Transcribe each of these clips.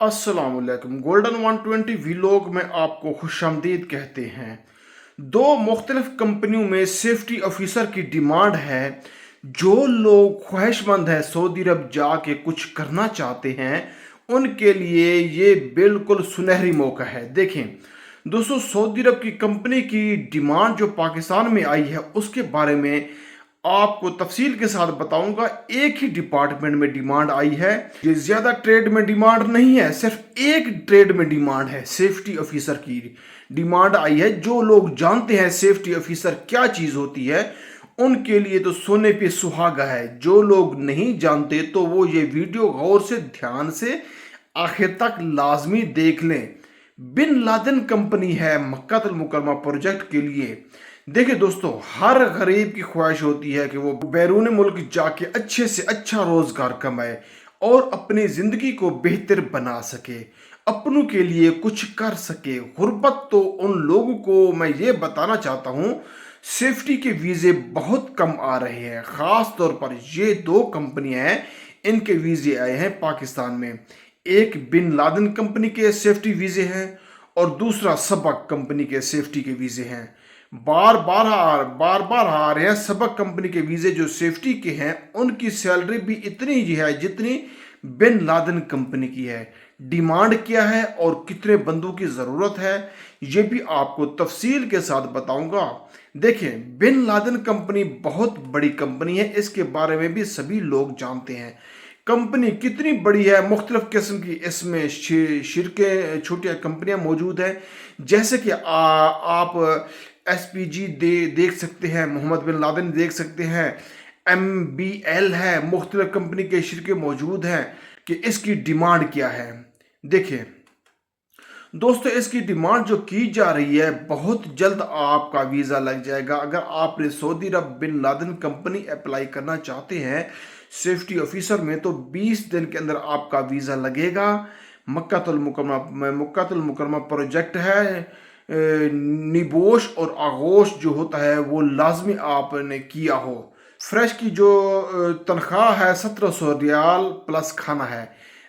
अस्सलाम वालेकुम। Golden 120 vlog में आपको खुशामदीद कहते हैं। दो मुख्तलिफ कंपनियों में सेफ्टी ऑफिसर की डिमांड है। जो लोग ख्वाहिशमंद हैं सऊदी अरब जाके कुछ करना चाहते हैं उनके लिए ये बिल्कुल सुनहरी मौका है। देखें दोस्तों, सऊदी अरब की कंपनी की डिमांड जो पाकिस्तान में आई है उसके बारे में आपको तफसील के साथ बताऊंगा। एक ही डिपार्टमेंट में डिमांड आई है, ये ज्यादा ट्रेड में डिमांड नहीं है, सिर्फ एक ट्रेड में डिमांड है। सेफ्टी ऑफिसर की डिमांड आई है। जो लोग जानते हैं सेफ्टी ऑफिसर क्या चीज होती है उनके लिए तो सोने पे सुहागा है। जो लोग नहीं जानते तो वो ये वीडियो गौर से ध्यान से आखिर तक लाजमी देख लें। बिन लादेन कंपनी है मक्कातुल मुकर्रमा प्रोजेक्ट के लिए। देखिए दोस्तों, हर गरीब की ख्वाहिश होती है कि वो बैरून मुल्क जाके अच्छे से अच्छा रोजगार कमाए और अपनी जिंदगी को बेहतर बना सके, अपनों के लिए कुछ कर सके। गुर्बत तो उन लोगों को मैं ये बताना चाहता हूँ, सेफ्टी के वीज़े बहुत कम आ रहे हैं। ख़ास तौर पर ये दो कंपनियां हैं, इनके वीज़े आए हैं पाकिस्तान में। एक बिन लादेन कंपनी के सेफ्टी वीज़े हैं और दूसरा सबक कंपनी के सेफ्टी के वीज़े हैं। बार बार आ रहे हैं। सबक कंपनी के वीज़े जो सेफ्टी के हैं उनकी सैलरी भी इतनी ही है जितनी बिन लादेन कंपनी की है। डिमांड क्या है और कितने बंदों की ज़रूरत है ये भी आपको तफसील के साथ बताऊंगा। देखें, बिन लादेन कंपनी बहुत बड़ी कंपनी है, इसके बारे में भी सभी लोग जानते हैं। कंपनी कितनी बड़ी है, मुख्तलिफ किस्म की इसमें शिरके छोटी कंपनियां मौजूद हैं। जैसे कि आप SPG देख सकते हैं, मोहम्मद बिन लादेन देख सकते हैं, MBL है, मुख्तलिफ कंपनी के शिरके मौजूद हैं। कि इसकी डिमांड क्या है देखिए दोस्तों, इसकी डिमांड जो की जा रही है, बहुत जल्द आपका वीज़ा लग जाएगा। अगर आपने सऊदी अरब बिन लादेन कंपनी अप्लाई करना चाहते हैं सेफ्टी ऑफिसर में तो 20 दिन के अंदर आपका वीज़ा लगेगा। मक्कातुल मुकर्रमा प्रोजेक्ट है। निबोश और आगोश जो होता है वो लाजमी आपने किया हो। फ्रेश की जो तनख्वाह है 1700 रियाल प्लस खाना है।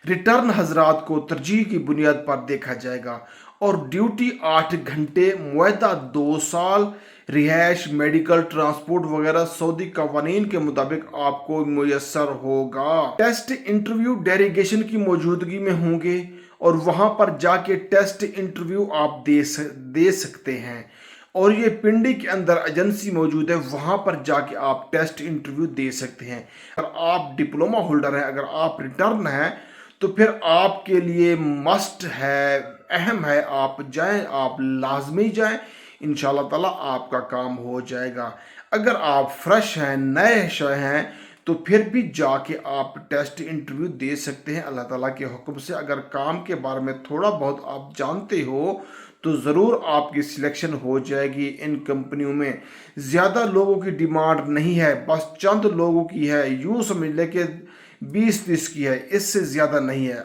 रिटर्न हजरात को तरजीह की बुनियाद पर देखा जाएगा और ड्यूटी 8 घंटे, मुआहदा 2 साल, रिहाइश, मेडिकल, ट्रांसपोर्ट वगैरह सऊदी कवानीन के मुताबिक आपको मुयस्सर होगा। टेस्ट इंटरव्यू डेलीगेशन की मौजूदगी में होंगे और वहां पर जाके टेस्ट इंटरव्यू आप दे सकते हैं। और ये पिंडी के अंदर एजेंसी मौजूद है, वहां पर जाके आप टेस्ट इंटरव्यू दे सकते हैं। अगर आप डिप्लोमा होल्डर हैं, अगर आप रिटर्न हैं तो फिर आपके लिए मस्ट है, अहम है, आप जाएं, आप लाजमी जाएं। इंशाल्लाह ताला आपका काम हो जाएगा। अगर आप फ्रेश हैं, नए शय हैं तो फिर भी जाके आप टेस्ट इंटरव्यू दे सकते हैं अल्लाह ताला के हुक्म से। अगर काम के बारे में थोड़ा बहुत आप जानते हो तो ज़रूर आपकी सिलेक्शन हो जाएगी। इन कंपनियों में ज़्यादा लोगों की डिमांड नहीं है, बस चंद लोगों की है। यूँ समझ लें कि 20-30 की है, इससे ज़्यादा नहीं है।